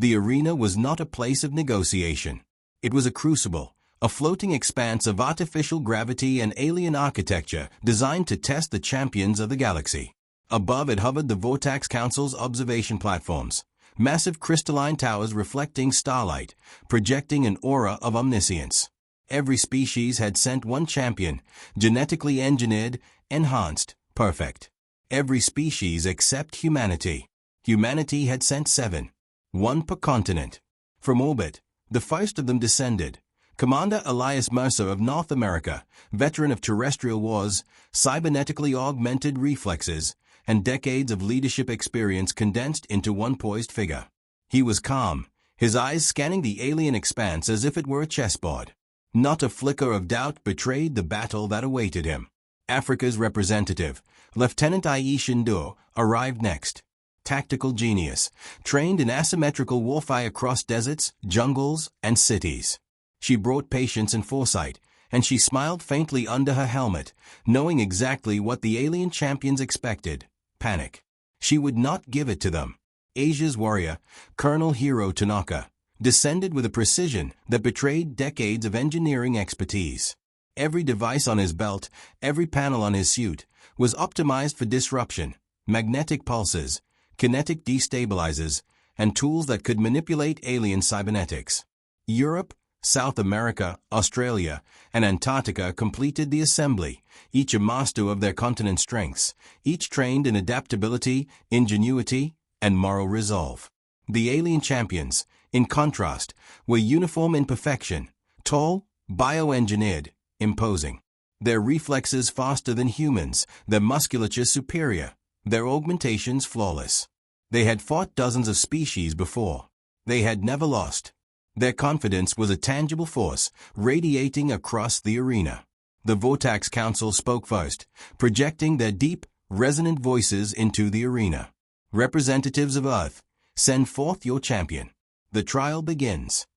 The arena was not a place of negotiation. It was a crucible, a floating expanse of artificial gravity and alien architecture designed to test the champions of the galaxy. Above it hovered the Vortex Council's observation platforms, massive crystalline towers reflecting starlight, projecting an aura of omniscience. Every species had sent one champion, genetically engineered, enhanced, perfect. Every species except humanity. Humanity had sent 7. 1 per continent. From orbit, the first of them descended. Commander Elias Mercer of North America, veteran of terrestrial wars, cybernetically augmented reflexes, and decades of leadership experience condensed into one poised figure. He was calm, his eyes scanning the alien expanse as if it were a chessboard. Not a flicker of doubt betrayed the battle that awaited him. Africa's representative, Lieutenant Aisha Ndur, arrived next. Tactical genius, trained in asymmetrical warfare across deserts, jungles, and cities. She brought patience and foresight, and she smiled faintly under her helmet, knowing exactly what the alien champions expected: panic. She would not give it to them. Asia's warrior, Colonel Hiro Tanaka, descended with a precision that betrayed decades of engineering expertise. Every device on his belt, every panel on his suit, was optimized for disruption: magnetic pulses, kinetic destabilizers, and tools that could manipulate alien cybernetics. Europe, South America, Australia, and Antarctica completed the assembly, each a master of their continent's strengths, each trained in adaptability, ingenuity, and moral resolve. The alien champions, in contrast, were uniform in perfection, tall, bioengineered, imposing. Their reflexes faster than humans, their musculature superior, their augmentations flawless. They had fought dozens of species before. They had never lost. Their confidence was a tangible force, radiating across the arena. The Vortex Council spoke first, projecting their deep, resonant voices into the arena. Representatives of Earth, send forth your champion. The trial begins.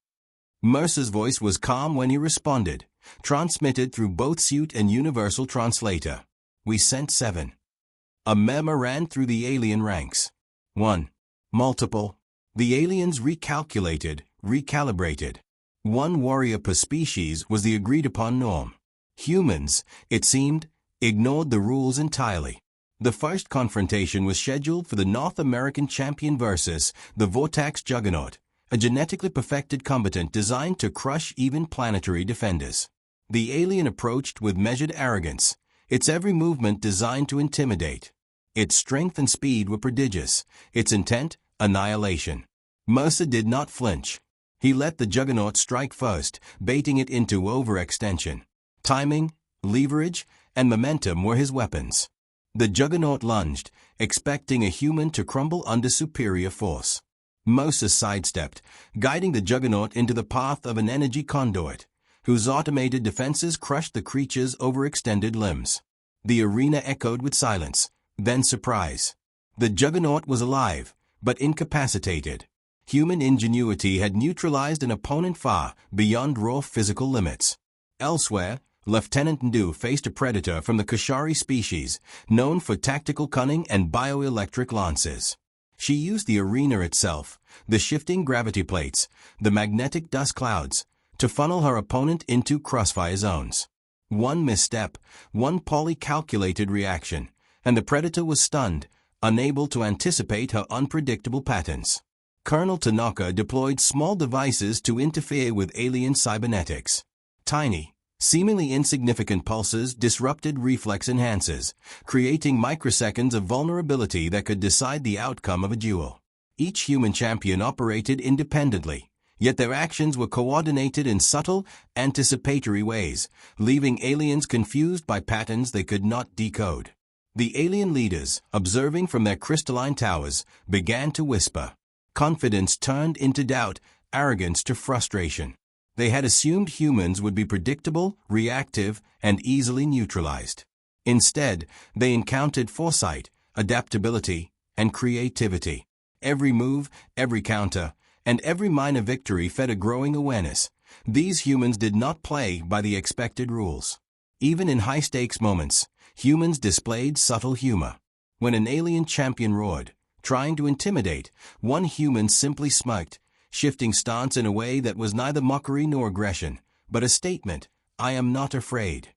Mercer's voice was calm when he responded, transmitted through both suit and universal translator. We sent 7. A murmur ran through the alien ranks. 1. Multiple. The aliens recalculated, recalibrated. 1 warrior per species was the agreed-upon norm. Humans, it seemed, ignored the rules entirely. The first confrontation was scheduled for the North American champion versus the Vortex Juggernaut, a genetically perfected combatant designed to crush even planetary defenders. The alien approached with measured arrogance, its every movement designed to intimidate. Its strength and speed were prodigious, its intent, annihilation. Mercer did not flinch. He let the Juggernaut strike first, baiting it into overextension. Timing, leverage, and momentum were his weapons. The Juggernaut lunged, expecting a human to crumble under superior force. Mercer sidestepped, guiding the Juggernaut into the path of an energy conduit, whose automated defenses crushed the creature's overextended limbs. The arena echoed with silence, then surprise. The Juggernaut was alive, but incapacitated. Human ingenuity had neutralized an opponent far beyond raw physical limits. Elsewhere, Lieutenant Ndu faced a predator from the Kashari species, known for tactical cunning and bioelectric lances. She used the arena itself, the shifting gravity plates, the magnetic dust clouds, to funnel her opponent into crossfire zones. 1 misstep, 1 poorly calculated reaction, and the predator was stunned, unable to anticipate her unpredictable patterns. Colonel Tanaka deployed small devices to interfere with alien cybernetics. Tiny, seemingly insignificant pulses disrupted reflex enhancers, creating microseconds of vulnerability that could decide the outcome of a duel. Each human champion operated independently, yet their actions were coordinated in subtle, anticipatory ways, leaving aliens confused by patterns they could not decode. The alien leaders, observing from their crystalline towers, began to whisper. Confidence turned into doubt, arrogance to frustration. They had assumed humans would be predictable, reactive, and easily neutralized. Instead, they encountered foresight, adaptability, and creativity. Every move, every counter, and every minor victory fed a growing awareness. These humans did not play by the expected rules. Even in high-stakes moments, humans displayed subtle humor. When an alien champion roared, trying to intimidate, one human simply smirked, shifting stance in a way that was neither mockery nor aggression, but a statement: I am not afraid.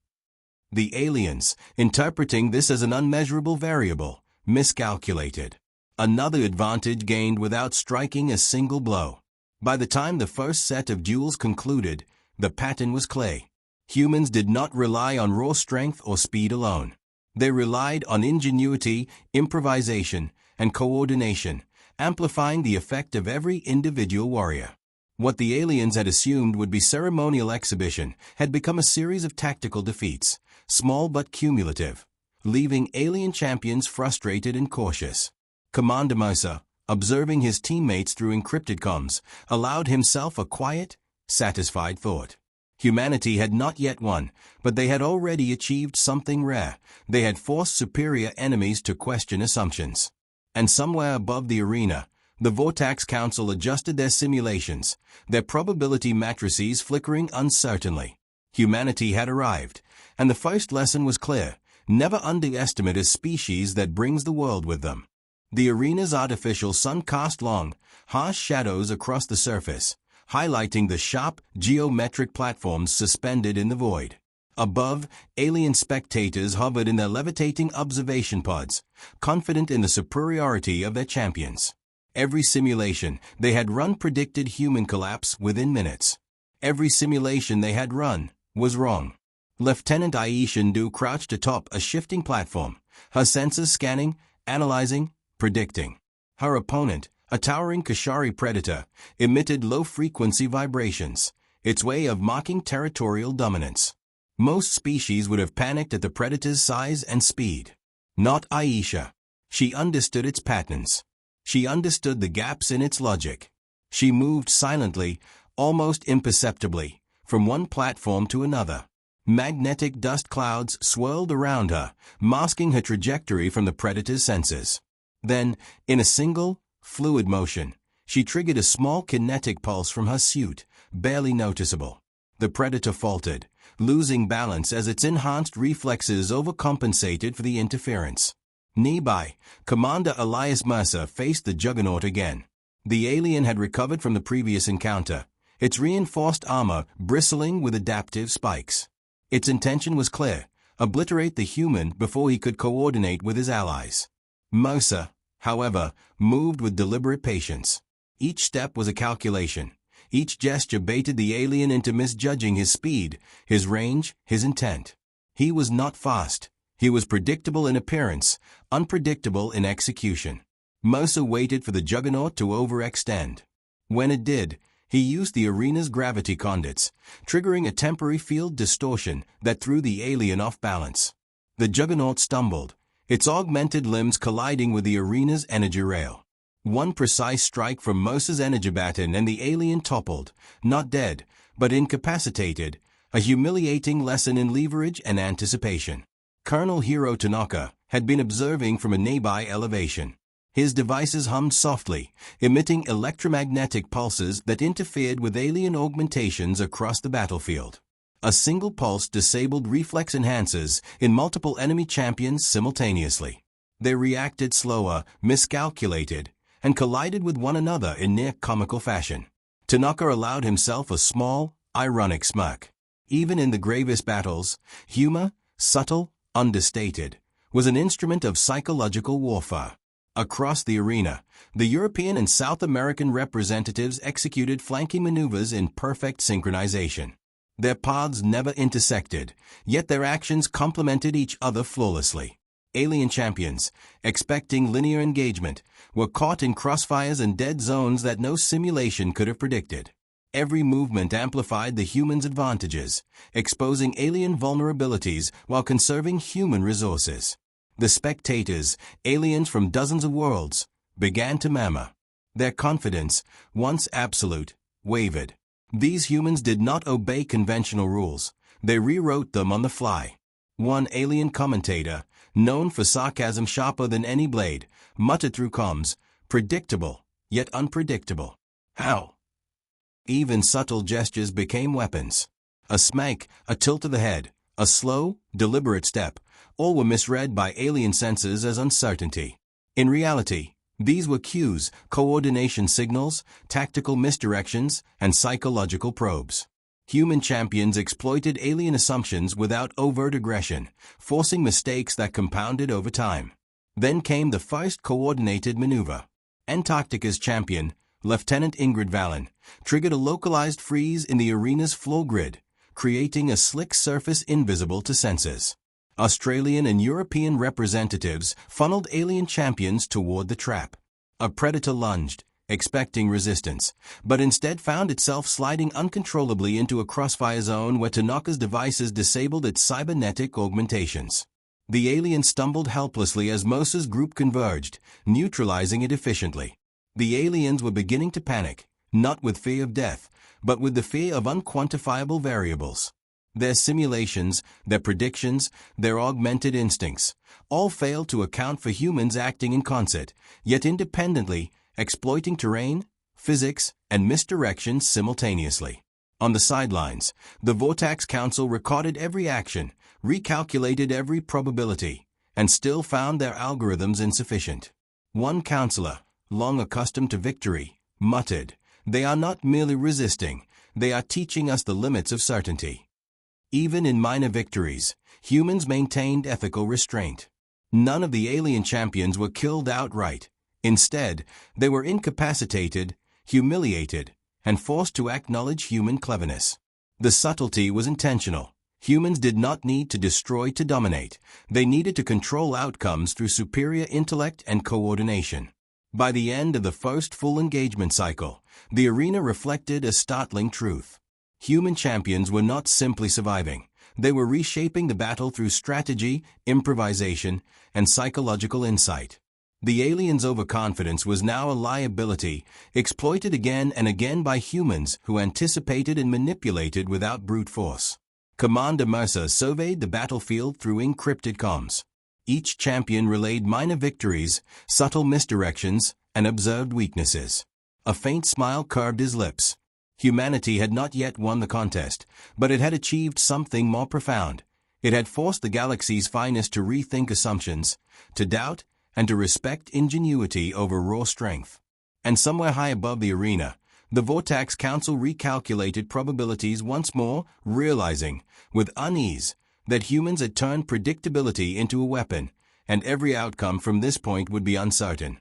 The aliens, interpreting this as an unmeasurable variable, miscalculated. Another advantage gained without striking a single blow. By the time the first set of duels concluded, the pattern was clear. Humans did not rely on raw strength or speed alone. They relied on ingenuity, improvisation, and coordination, amplifying the effect of every individual warrior. What the aliens had assumed would be ceremonial exhibition had become a series of tactical defeats, small but cumulative, leaving alien champions frustrated and cautious. Commander Musa, observing his teammates through encrypted comms, allowed himself a quiet, satisfied thought. Humanity had not yet won, but they had already achieved something rare. They had forced superior enemies to question assumptions. And somewhere above the arena, the Vortex Council adjusted their simulations, their probability matrices flickering uncertainly. Humanity had arrived, and the first lesson was clear: never underestimate a species that brings the world with them. The arena's artificial sun cast long, harsh shadows across the surface, highlighting the sharp, geometric platforms suspended in the void. Above, alien spectators hovered in their levitating observation pods, confident in the superiority of their champions. Every simulation they had run predicted human collapse within minutes. Every simulation they had run was wrong. Lieutenant Aisha Ndu crouched atop a shifting platform, her sensors scanning, analyzing, predicting. Her opponent, a towering Kashari predator, emitted low-frequency vibrations, its way of mocking territorial dominance. Most species would have panicked at the predator's size and speed. Not Aisha. She understood its patterns. She understood the gaps in its logic. She moved silently, almost imperceptibly, from one platform to another. Magnetic dust clouds swirled around her, masking her trajectory from the predator's senses. Then, in a single, fluid motion, she triggered a small kinetic pulse from her suit, barely noticeable. The predator faltered, losing balance as its enhanced reflexes overcompensated for the interference. Nearby, Commander Elias Mercer faced the Juggernaut again. The alien had recovered from the previous encounter, its reinforced armor bristling with adaptive spikes. Its intention was clear: obliterate the human before he could coordinate with his allies. Mercer, however, moved with deliberate patience. Each step was a calculation. Each gesture baited the alien into misjudging his speed, his range, his intent. He was not fast. He was predictable in appearance, unpredictable in execution. Mercer waited for the Juggernaut to overextend. When it did, he used the arena's gravity conduits, triggering a temporary field distortion that threw the alien off balance. The Juggernaut stumbled, its augmented limbs colliding with the arena's energy rail. One precise strike from Mercer's energy baton and the alien toppled, not dead, but incapacitated, a humiliating lesson in leverage and anticipation. Colonel Hiro Tanaka had been observing from a nearby elevation. His devices hummed softly, emitting electromagnetic pulses that interfered with alien augmentations across the battlefield. A single pulse disabled reflex enhancers in multiple enemy champions simultaneously. They reacted slower, miscalculated, and collided with one another in near-comical fashion. Tanaka allowed himself a small, ironic smirk. Even in the gravest battles, humor, subtle, understated, was an instrument of psychological warfare. Across the arena, the European and South American representatives executed flanking maneuvers in perfect synchronization. Their paths never intersected, yet their actions complemented each other flawlessly. Alien champions, expecting linear engagement, were caught in crossfires and dead zones that no simulation could have predicted. Every movement amplified the human's advantages, exposing alien vulnerabilities while conserving human resources. The spectators, aliens from dozens of worlds, began to murmur. Their confidence, once absolute, wavered. These humans did not obey conventional rules. They rewrote them on the fly. One alien commentator, known for sarcasm sharper than any blade, muttered through comms, predictable, yet unpredictable. How? Even subtle gestures became weapons. A smack, a tilt of the head, a slow, deliberate step, all were misread by alien senses as uncertainty. In reality, These were cues, coordination signals, tactical misdirections, and psychological probes. Human champions exploited alien assumptions without overt aggression, forcing mistakes that compounded over time. Then came the first coordinated maneuver. Antarctica's champion, Lieutenant Ingrid Valen, triggered a localized freeze in the arena's floor grid, creating a slick surface invisible to sensors. Australian and European representatives funneled alien champions toward the trap. A predator lunged, expecting resistance, but instead found itself sliding uncontrollably into a crossfire zone where Tanaka's devices disabled its cybernetic augmentations. The alien stumbled helplessly as Mosa's group converged, neutralizing it efficiently. The aliens were beginning to panic, not with fear of death, but with the fear of unquantifiable variables. Their simulations, their predictions, their augmented instincts, all failed to account for humans acting in concert, yet independently, exploiting terrain, physics, and misdirection simultaneously. On the sidelines, the Vortex Council recorded every action, recalculated every probability, and still found their algorithms insufficient. One counselor, long accustomed to victory, muttered, "They are not merely resisting, they are teaching us the limits of certainty." Even in minor victories, humans maintained ethical restraint. None of the alien champions were killed outright. Instead, they were incapacitated, humiliated, and forced to acknowledge human cleverness. The subtlety was intentional. Humans did not need to destroy to dominate. They needed to control outcomes through superior intellect and coordination. By the end of the first full engagement cycle, the arena reflected a startling truth. Human champions were not simply surviving. They were reshaping the battle through strategy, improvisation, and psychological insight. The aliens' overconfidence was now a liability, exploited again and again by humans who anticipated and manipulated without brute force. Commander Mercer surveyed the battlefield through encrypted comms. Each champion relayed minor victories, subtle misdirections, and observed weaknesses. A faint smile curved his lips. Humanity had not yet won the contest, but it had achieved something more profound. It had forced the galaxy's finest to rethink assumptions, to doubt, and to respect ingenuity over raw strength. And somewhere high above the arena, the Vortex Council recalculated probabilities once more, realizing, with unease, that humans had turned predictability into a weapon, and every outcome from this point would be uncertain.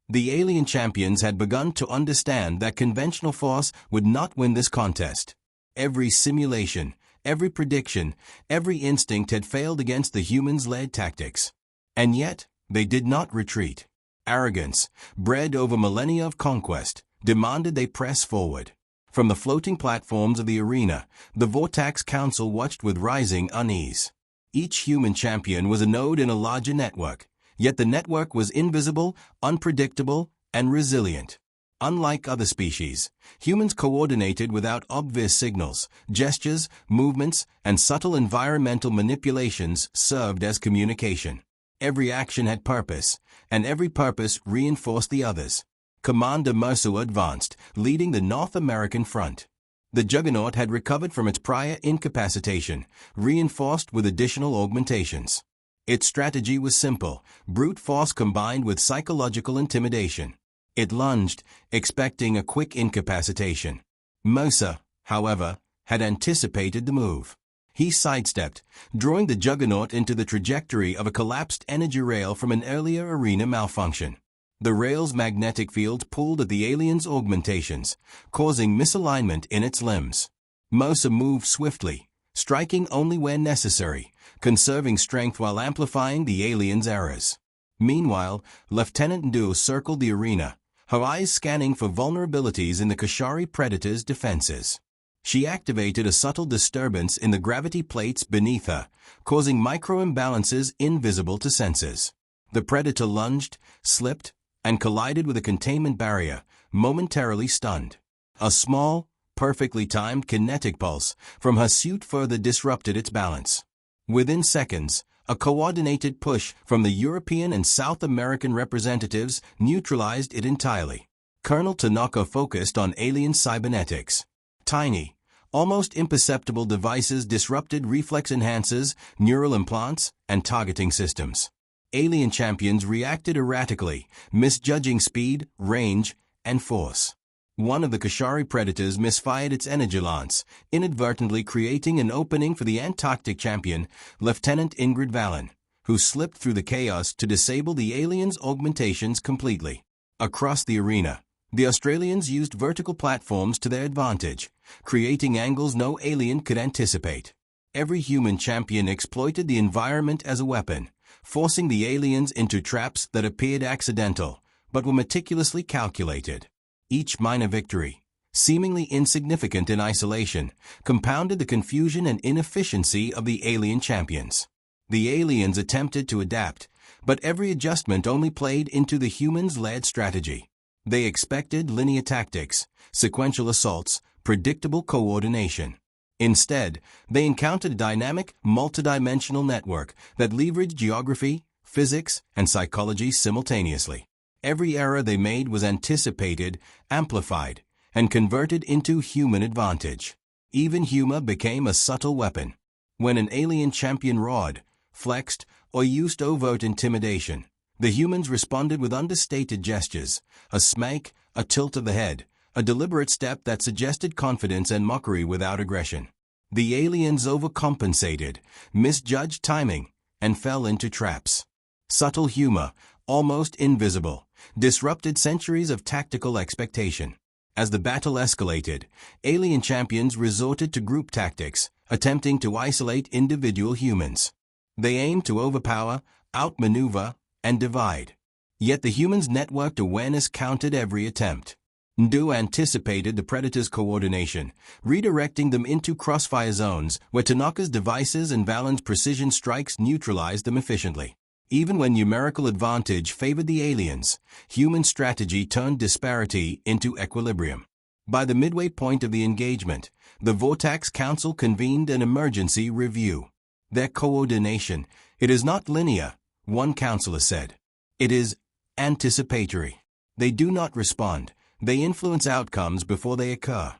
The alien champions had begun to understand that conventional force would not win this contest. Every simulation, every prediction, every instinct had failed against the humans-led tactics. And yet, they did not retreat. Arrogance, bred over millennia of conquest, demanded they press forward. From the floating platforms of the arena, the Vortex Council watched with rising unease. Each human champion was a node in a larger network, yet the network was invisible, unpredictable, and resilient. Unlike other species, humans coordinated without obvious signals. Gestures, movements, and subtle environmental manipulations served as communication. Every action had purpose, and every purpose reinforced the others. Commander Mercer advanced, leading the North American front. The Juggernaut had recovered from its prior incapacitation, reinforced with additional augmentations. Its strategy was simple, brute force combined with psychological intimidation. It lunged, expecting a quick incapacitation. Mercer, however, had anticipated the move. He sidestepped, drawing the Juggernaut into the trajectory of a collapsed energy rail from an earlier arena malfunction. The rail's magnetic field pulled at the alien's augmentations, causing misalignment in its limbs. Mercer moved swiftly, striking only where necessary, conserving strength while amplifying the alien's errors. Meanwhile, Lieutenant Ndu circled the arena, her eyes scanning for vulnerabilities in the Kashari Predator's defenses. She activated a subtle disturbance in the gravity plates beneath her, causing micro-imbalances invisible to sensors. The Predator lunged, slipped, and collided with a containment barrier, momentarily stunned. A small, perfectly timed kinetic pulse from her suit further disrupted its balance. Within seconds, a coordinated push from the European and South American representatives neutralized it entirely. Colonel Tanaka focused on alien cybernetics. Tiny, almost imperceptible devices disrupted reflex enhancers, neural implants, and targeting systems. Alien champions reacted erratically, misjudging speed, range, and force. One of the Kashari predators misfired its energy lance, inadvertently creating an opening for the Antarctic champion, Lieutenant Ingrid Vallon, who slipped through the chaos to disable the aliens' augmentations completely. Across the arena, the Australians used vertical platforms to their advantage, creating angles no alien could anticipate. Every human champion exploited the environment as a weapon, forcing the aliens into traps that appeared accidental, but were meticulously calculated. Each minor victory, seemingly insignificant in isolation, compounded the confusion and inefficiency of the alien champions. The aliens attempted to adapt, but every adjustment only played into the humans' led strategy. They expected linear tactics, sequential assaults, predictable coordination. Instead, they encountered a dynamic, multidimensional network that leveraged geography, physics, and psychology simultaneously. Every error they made was anticipated, amplified, and converted into human advantage. Even humor became a subtle weapon. When an alien champion roared, flexed, or used overt intimidation, the humans responded with understated gestures, a smirk, a tilt of the head, a deliberate step that suggested confidence and mockery without aggression. The aliens overcompensated, misjudged timing, and fell into traps. Subtle humor, almost invisible, disrupted centuries of tactical expectation. As the battle escalated, alien champions resorted to group tactics, attempting to isolate individual humans. They aimed to overpower, outmaneuver, and divide. Yet the humans' networked awareness countered every attempt. Ndu anticipated the predators' coordination, redirecting them into crossfire zones where Tanaka's devices and Vallon's precision strikes neutralized them efficiently. Even when numerical advantage favored the aliens, human strategy turned disparity into equilibrium. By the midway point of the engagement, the Vortex Council convened an emergency review. Their coordination, it is not linear, one counselor said. It is anticipatory. They do not respond. They influence outcomes before they occur.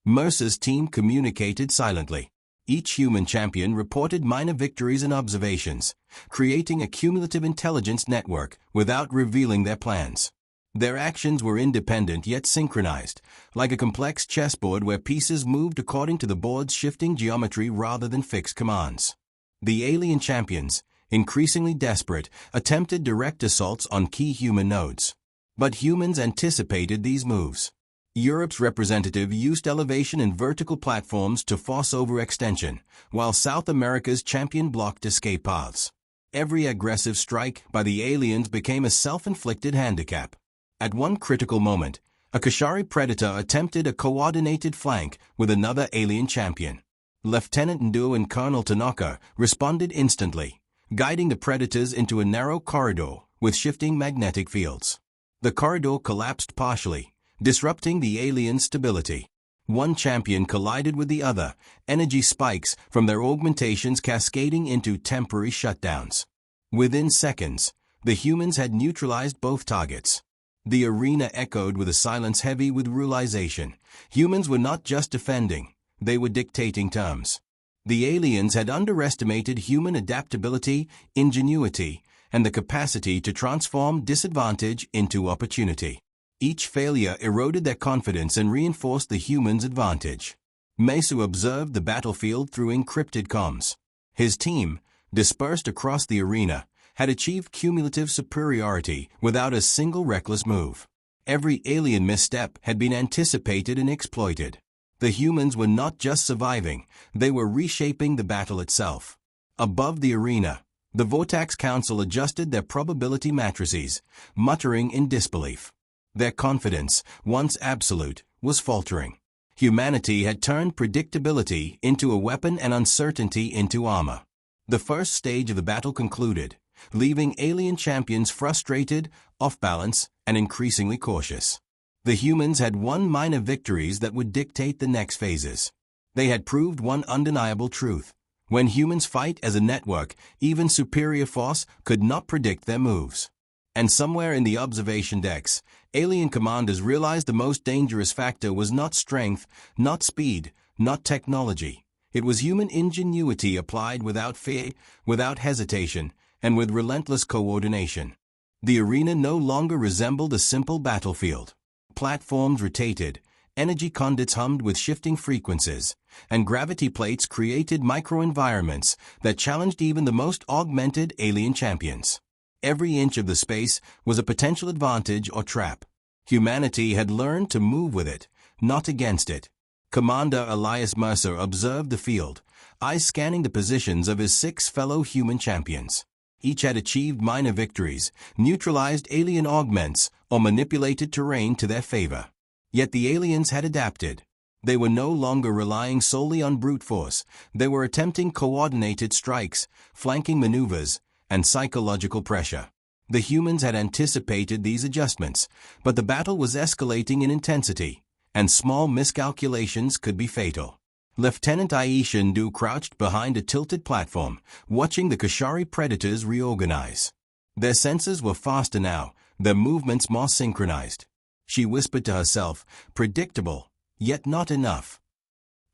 Mercer's team communicated silently. Each human champion reported minor victories and observations, creating a cumulative intelligence network without revealing their plans. Their actions were independent yet synchronized, like a complex chessboard where pieces moved according to the board's shifting geometry rather than fixed commands. The alien champions, increasingly desperate, attempted direct assaults on key human nodes. But humans anticipated these moves. Europe's representative used elevation and vertical platforms to force overextension, while South America's champion blocked escape paths. Every aggressive strike by the aliens became a self-inflicted handicap. At one critical moment, a Kashari predator attempted a coordinated flank with another alien champion. Lieutenant Ndu and Colonel Tanaka responded instantly, guiding the predators into a narrow corridor with shifting magnetic fields. The corridor collapsed partially, disrupting the alien stability. One champion collided with the other, energy spikes from their augmentations cascading into temporary shutdowns. Within seconds, the humans had neutralized both targets. The arena echoed with a silence heavy with realization. Humans were not just defending, they were dictating terms. The aliens had underestimated human adaptability, ingenuity, and the capacity to transform disadvantage into opportunity. Each failure eroded their confidence and reinforced the humans' advantage. Mesu observed the battlefield through encrypted comms. His team, dispersed across the arena, had achieved cumulative superiority without a single reckless move. Every alien misstep had been anticipated and exploited. The humans were not just surviving, they were reshaping the battle itself. Above the arena, the Vortex Council adjusted their probability matrices, muttering in disbelief. Their confidence, once absolute, was faltering. Humanity had turned predictability into a weapon and uncertainty into armor. The first stage of the battle concluded, leaving alien champions frustrated, off balance, and increasingly cautious. The humans had won minor victories that would dictate the next phases. They had proved one undeniable truth. When humans fight as a network, even superior force could not predict their moves. And somewhere in the observation decks, alien commanders realized the most dangerous factor was not strength, not speed, not technology. It was human ingenuity applied without fear, without hesitation, and with relentless coordination. The arena no longer resembled a simple battlefield. Platforms rotated, energy conduits hummed with shifting frequencies, and gravity plates created microenvironments that challenged even the most augmented alien champions. Every inch of the space was a potential advantage or trap. Humanity had learned to move with it, not against it. Commander Elias Mercer observed the field, eyes scanning the positions of his 6 fellow human champions. Each had achieved minor victories, neutralized alien augments, or manipulated terrain to their favor. Yet the aliens had adapted. They were no longer relying solely on brute force. They were attempting coordinated strikes, flanking maneuvers, and psychological pressure. The humans had anticipated these adjustments, but the battle was escalating in intensity, and small miscalculations could be fatal. Lieutenant Aisha Ndu crouched behind a tilted platform, watching the Kashari predators reorganize. Their senses were faster now, their movements more synchronized. She whispered to herself, predictable, yet not enough.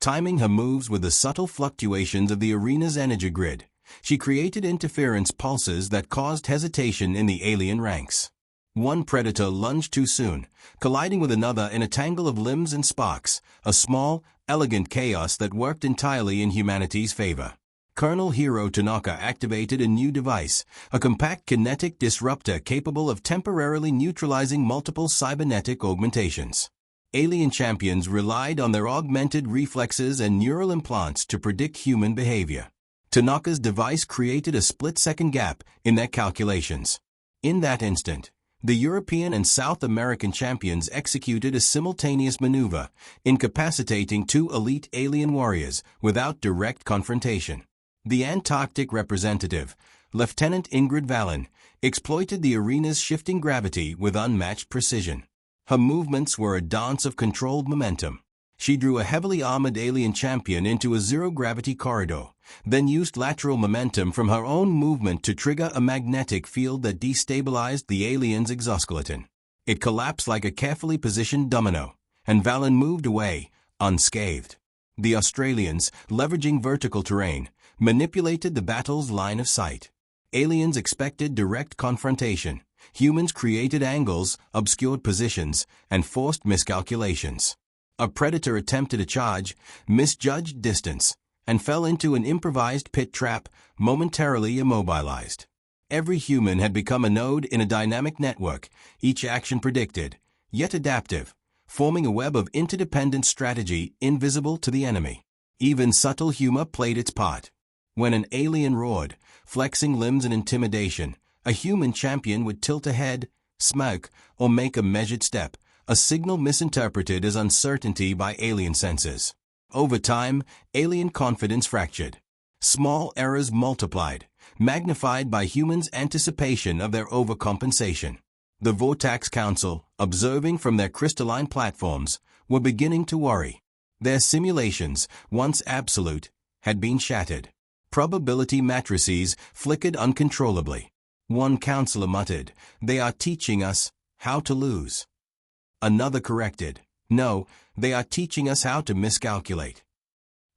Timing her moves with the subtle fluctuations of the arena's energy grid, she created interference pulses that caused hesitation in the alien ranks. One predator lunged too soon, colliding with another in a tangle of limbs and sparks, a small, elegant chaos that worked entirely in humanity's favor. Colonel Hiro Tanaka activated a new device, a compact kinetic disruptor capable of temporarily neutralizing multiple cybernetic augmentations. Alien champions relied on their augmented reflexes and neural implants to predict human behavior. Tanaka's device created a split-second gap in their calculations. In that instant, the European and South American champions executed a simultaneous maneuver, incapacitating 2 elite alien warriors without direct confrontation. The Antarctic representative, Lieutenant Ingrid Vallon, exploited the arena's shifting gravity with unmatched precision. Her movements were a dance of controlled momentum. She drew a heavily armored alien champion into a zero-gravity corridor, then used lateral momentum from her own movement to trigger a magnetic field that destabilized the alien's exoskeleton. It collapsed like a carefully positioned domino, and Vallon moved away, unscathed. The Australians, leveraging vertical terrain, manipulated the battle's line of sight. Aliens expected direct confrontation. Humans created angles, obscured positions, and forced miscalculations. A predator attempted a charge, misjudged distance, and fell into an improvised pit trap, momentarily immobilized. Every human had become a node in a dynamic network, each action predicted, yet adaptive, forming a web of interdependent strategy invisible to the enemy. Even subtle humor played its part. When an alien roared, flexing limbs in intimidation, a human champion would tilt a head, smirk, or make a measured step, a signal misinterpreted as uncertainty by alien senses. Over time, alien confidence fractured. Small errors multiplied, magnified by humans' anticipation of their overcompensation. The Vortex Council, observing from their crystalline platforms, were beginning to worry. Their simulations, once absolute, had been shattered. Probability matrices flickered uncontrollably. One counselor muttered, "They are teaching us how to lose." Another corrected, "No, they are teaching us how to miscalculate."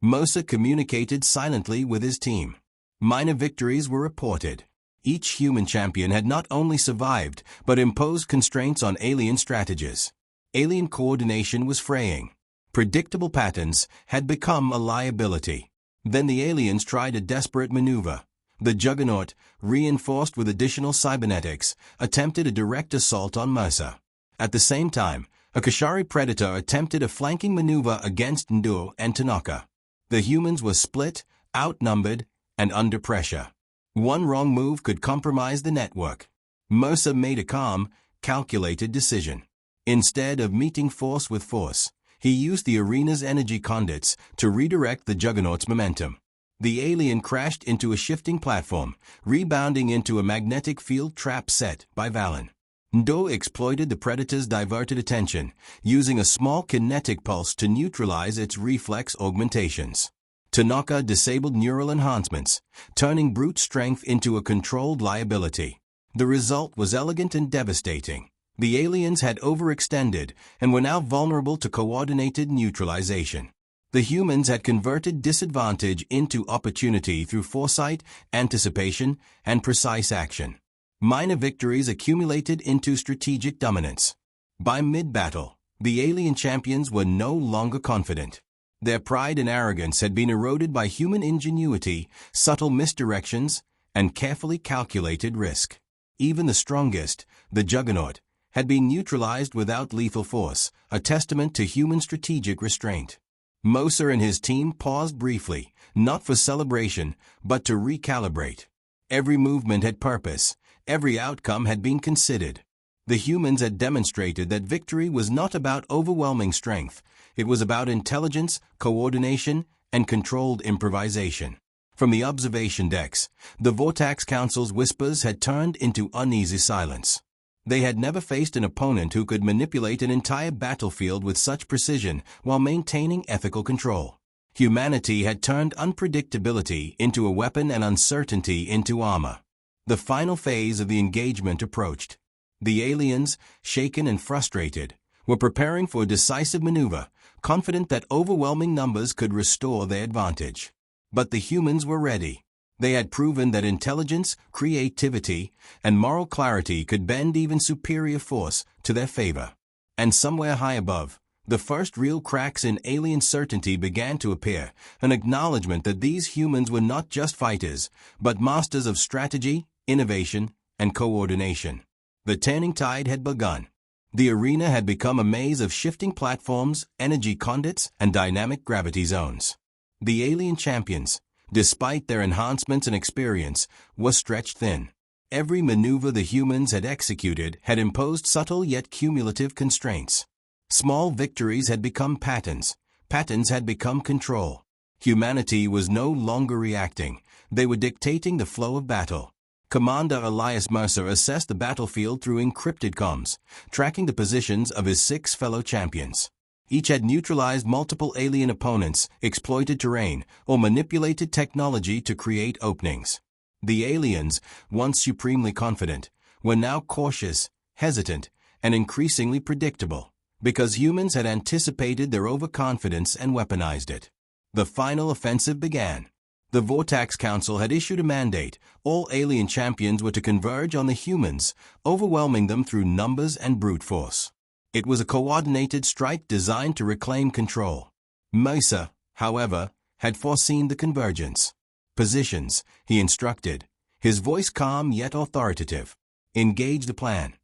Mosa communicated silently with his team. Minor victories were reported. Each human champion had not only survived, but imposed constraints on alien strategies. Alien coordination was fraying. Predictable patterns had become a liability. Then the aliens tried a desperate maneuver. The Juggernaut, reinforced with additional cybernetics, attempted a direct assault on Mercer. At the same time, a Kashari predator attempted a flanking maneuver against Ndu and Tanaka. The humans were split, outnumbered, and under pressure. One wrong move could compromise the network. Mercer made a calm, calculated decision. Instead of meeting force with force, he used the arena's energy conduits to redirect the Juggernaut's momentum. The alien crashed into a shifting platform, rebounding into a magnetic field trap set by Vallon. Ndu exploited the predator's diverted attention, using a small kinetic pulse to neutralize its reflex augmentations. Tanaka disabled neural enhancements, turning brute strength into a controlled liability. The result was elegant and devastating. The aliens had overextended and were now vulnerable to coordinated neutralization. The humans had converted disadvantage into opportunity through foresight, anticipation, and precise action. Minor victories accumulated into strategic dominance. By mid-battle, the alien champions were no longer confident. Their pride and arrogance had been eroded by human ingenuity, subtle misdirections, and carefully calculated risk. Even the strongest, the Juggernaut, had been neutralized without lethal force, a testament to human strategic restraint. Moser and his team paused briefly, not for celebration, but to recalibrate. Every movement had purpose, every outcome had been considered. The humans had demonstrated that victory was not about overwhelming strength, it was about intelligence, coordination, and controlled improvisation. From the observation decks, the Vortex Council's whispers had turned into uneasy silence. They had never faced an opponent who could manipulate an entire battlefield with such precision while maintaining ethical control. Humanity had turned unpredictability into a weapon and uncertainty into armor. The final phase of the engagement approached. The aliens, shaken and frustrated, were preparing for a decisive maneuver, confident that overwhelming numbers could restore their advantage. But the humans were ready. They had proven that intelligence, creativity, and moral clarity could bend even superior force to their favor. And somewhere high above, the first real cracks in alien certainty began to appear, an acknowledgement that these humans were not just fighters, but masters of strategy, innovation, and coordination. The turning tide had begun. The arena had become a maze of shifting platforms, energy conduits, and dynamic gravity zones. The alien champions, despite their enhancements and experience, were stretched thin. Every maneuver the humans had executed had imposed subtle yet cumulative constraints. Small victories had become patterns. Patterns had become control. Humanity was no longer reacting. They were dictating the flow of battle. Commander Elias Mercer assessed the battlefield through encrypted comms, tracking the positions of his 6 fellow champions. Each had neutralized multiple alien opponents, exploited terrain, or manipulated technology to create openings. The aliens, once supremely confident, were now cautious, hesitant, and increasingly predictable, because humans had anticipated their overconfidence and weaponized it. The final offensive began. The Vortex Council had issued a mandate. All alien champions were to converge on the humans, overwhelming them through numbers and brute force. It was a coordinated strike designed to reclaim control. Mercer, however, had foreseen the convergence. Positions, he instructed, his voice calm yet authoritative. Engage the plan.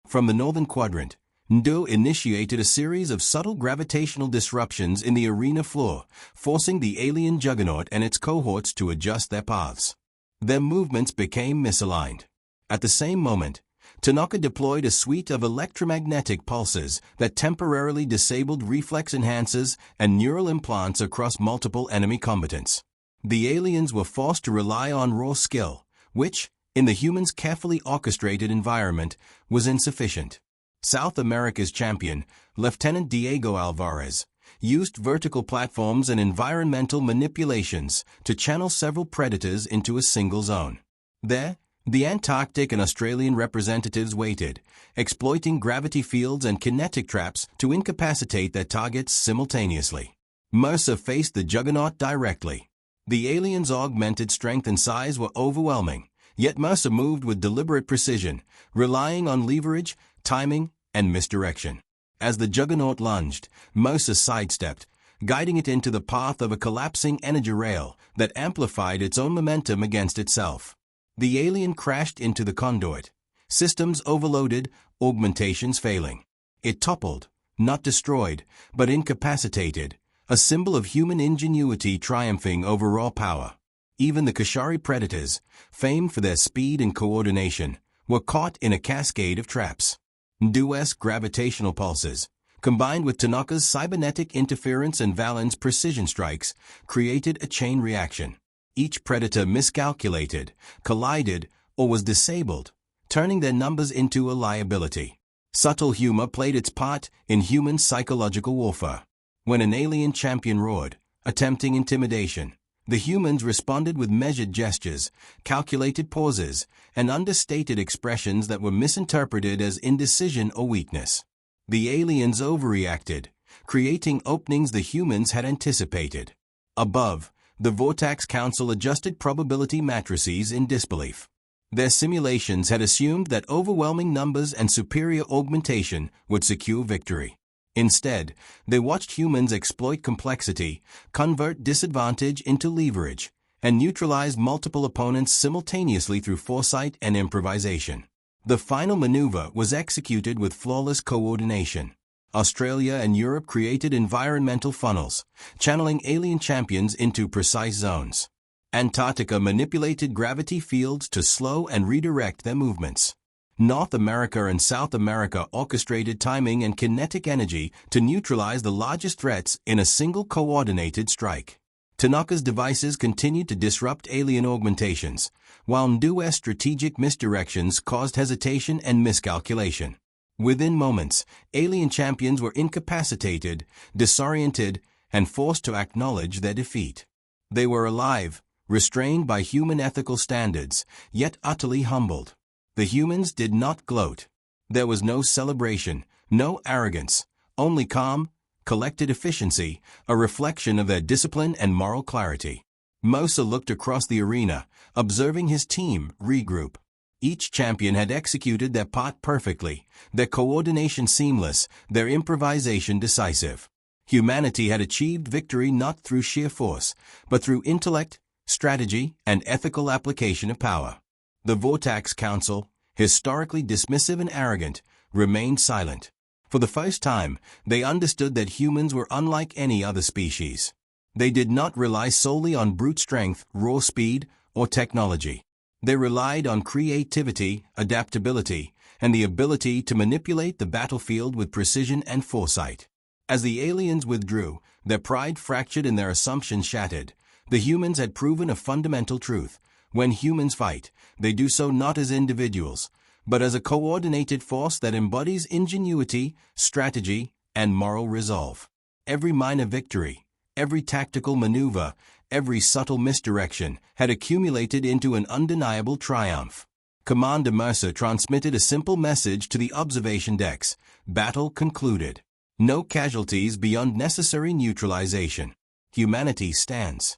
From the northern quadrant, Ndo initiated a series of subtle gravitational disruptions in the arena floor, forcing the alien juggernaut and its cohorts to adjust their paths. Their movements became misaligned. At the same moment, Tanaka deployed a suite of electromagnetic pulses that temporarily disabled reflex enhancers and neural implants across multiple enemy combatants. The aliens were forced to rely on raw skill, which, in the humans' carefully orchestrated environment, was insufficient. South America's champion, Lieutenant Diego Alvarez, used vertical platforms and environmental manipulations to channel several predators into a single zone. There, the Antarctic and Australian representatives waited, exploiting gravity fields and kinetic traps to incapacitate their targets simultaneously. Mercer faced the juggernaut directly. The aliens' augmented strength and size were overwhelming, yet Mercer moved with deliberate precision, relying on leverage, timing, and misdirection. As the juggernaut lunged, Mercer sidestepped, guiding it into the path of a collapsing energy rail that amplified its own momentum against itself. The alien crashed into the conduit, systems overloaded, augmentations failing. It toppled, not destroyed, but incapacitated, a symbol of human ingenuity triumphing over raw power. Even the Kashari predators, famed for their speed and coordination, were caught in a cascade of traps. Ndu's gravitational pulses, combined with Tanaka's cybernetic interference and Valen's precision strikes, created a chain reaction. Each predator miscalculated, collided, or was disabled, turning their numbers into a liability. Subtle humor played its part in human psychological warfare. When an alien champion roared, attempting intimidation, the humans responded with measured gestures, calculated pauses, and understated expressions that were misinterpreted as indecision or weakness. The aliens overreacted, creating openings the humans had anticipated. Above, the Vortex Council adjusted probability matrices in disbelief. Their simulations had assumed that overwhelming numbers and superior augmentation would secure victory. Instead, they watched humans exploit complexity, convert disadvantage into leverage, and neutralize multiple opponents simultaneously through foresight and improvisation. The final maneuver was executed with flawless coordination. Australia and Europe created environmental funnels, channeling alien champions into precise zones. Antarctica manipulated gravity fields to slow and redirect their movements. North America and South America orchestrated timing and kinetic energy to neutralize the largest threats in a single coordinated strike. Tanaka's devices continued to disrupt alien augmentations, while Ndue's strategic misdirections caused hesitation and miscalculation. Within moments, alien champions were incapacitated, disoriented, and forced to acknowledge their defeat. They were alive, restrained by human ethical standards, yet utterly humbled. The humans did not gloat. There was no celebration, no arrogance, only calm, collected efficiency, a reflection of their discipline and moral clarity. Mosa looked across the arena, observing his team regroup. Each champion had executed their part perfectly, their coordination seamless, their improvisation decisive. Humanity had achieved victory not through sheer force, but through intellect, strategy, and ethical application of power. The Vortex Council, historically dismissive and arrogant, remained silent. For the first time, they understood that humans were unlike any other species. They did not rely solely on brute strength, raw speed, or technology. They relied on creativity, adaptability, and the ability to manipulate the battlefield with precision and foresight. As the aliens withdrew, their pride fractured and their assumptions shattered. The humans had proven a fundamental truth. When humans fight, they do so not as individuals, but as a coordinated force that embodies ingenuity, strategy, and moral resolve. Every minor victory, every tactical maneuver, every subtle misdirection had accumulated into an undeniable triumph. Commander Mercer transmitted a simple message to the observation decks: battle concluded. No casualties beyond necessary neutralization. Humanity stands.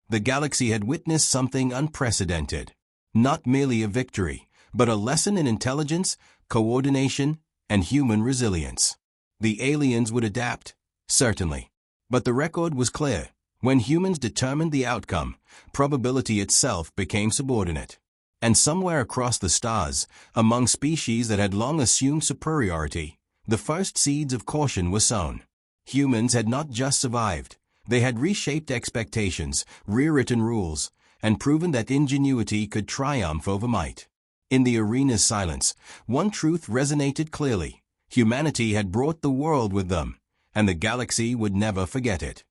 The galaxy had witnessed something unprecedented. Not merely a victory, but a lesson in intelligence, coordination, and human resilience. The aliens would adapt, certainly. But the record was clear. When humans determined the outcome, probability itself became subordinate. And somewhere across the stars, among species that had long assumed superiority, the first seeds of caution were sown. Humans had not just survived. They had reshaped expectations, rewritten rules, and proven that ingenuity could triumph over might. In the arena's silence, one truth resonated clearly. Humanity had brought the world with them, and the galaxy would never forget it.